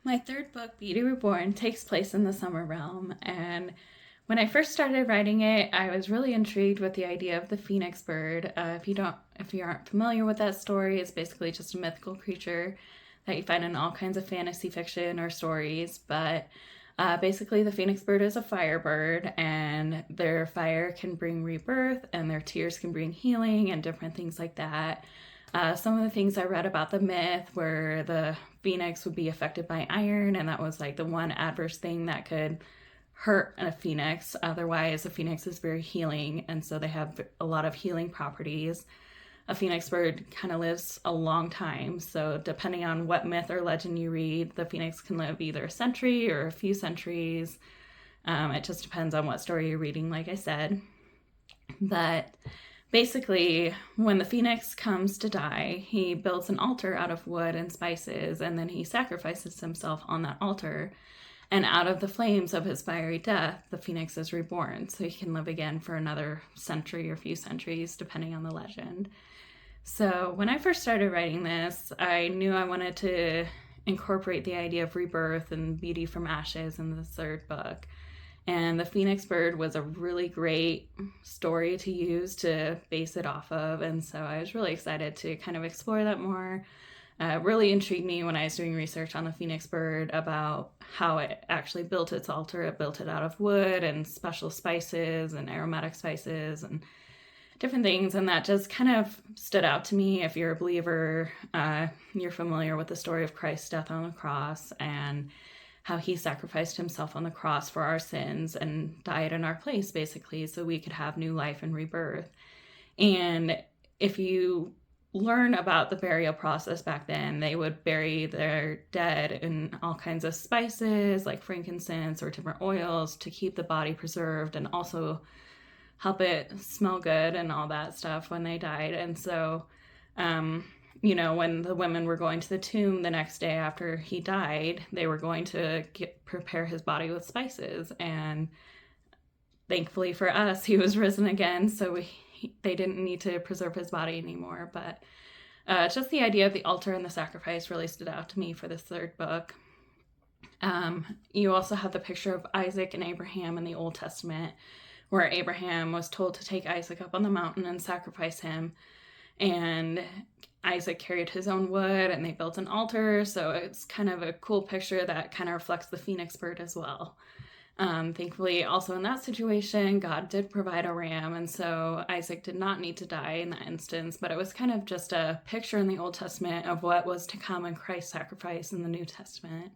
My third book, Beauty Reborn, takes place in the summer realm, and when I first started writing it, I was really intrigued with the idea of the phoenix bird. If you aren't familiar with that story, it's basically just a mythical creature that you find in all kinds of fantasy fiction or stories. But basically, the phoenix bird is a firebird, and their fire can bring rebirth, and their tears can bring healing, and different things like that. Some of the things I read about the myth were the phoenix would be affected by iron, and that was like the one adverse thing that could hurt a phoenix. Otherwise, a phoenix is very healing, and so they have a lot of healing properties. A phoenix bird kind of lives a long time, so depending on what myth or legend you read, the phoenix can live either a century or a few centuries. It just depends on what story you're reading, like I said. But basically, when the phoenix comes to die, he builds an altar out of wood and spices, and then he sacrifices himself on that altar. And out of the flames of his fiery death, the phoenix is reborn, so he can live again for another century or few centuries, depending on the legend. So when I first started writing this, I knew I wanted to incorporate the idea of rebirth and beauty from ashes in the third book. And the phoenix bird was a really great story to use to base it off of. And so I was really excited to kind of explore that more. It really intrigued me when I was doing research on the phoenix bird about how it actually built its altar. It built it out of wood and special spices and aromatic spices and different things. And that just kind of stood out to me. If you're a believer, you're familiar with the story of Christ's death on the cross and how he sacrificed himself on the cross for our sins and died in our place, basically, so we could have new life and rebirth. And if you learn about the burial process back then, they would bury their dead in all kinds of spices like frankincense or different oils to keep the body preserved and also help it smell good and all that stuff when they died. And so when the women were going to the tomb the next day after he died, they were going to prepare his body with spices. And thankfully for us, he was risen again, so they didn't need to preserve his body anymore. But just the idea of the altar and the sacrifice really stood out to me for this third book. You also have the picture of Isaac and Abraham in the Old Testament, where Abraham was told to take Isaac up on the mountain and sacrifice him. And Isaac carried his own wood and they built an altar. So it's kind of a cool picture that kind of reflects the phoenix bird as well. Thankfully, also in that situation, God did provide a ram. And so Isaac did not need to die in that instance. But it was kind of just a picture in the Old Testament of what was to come in Christ's sacrifice in the New Testament.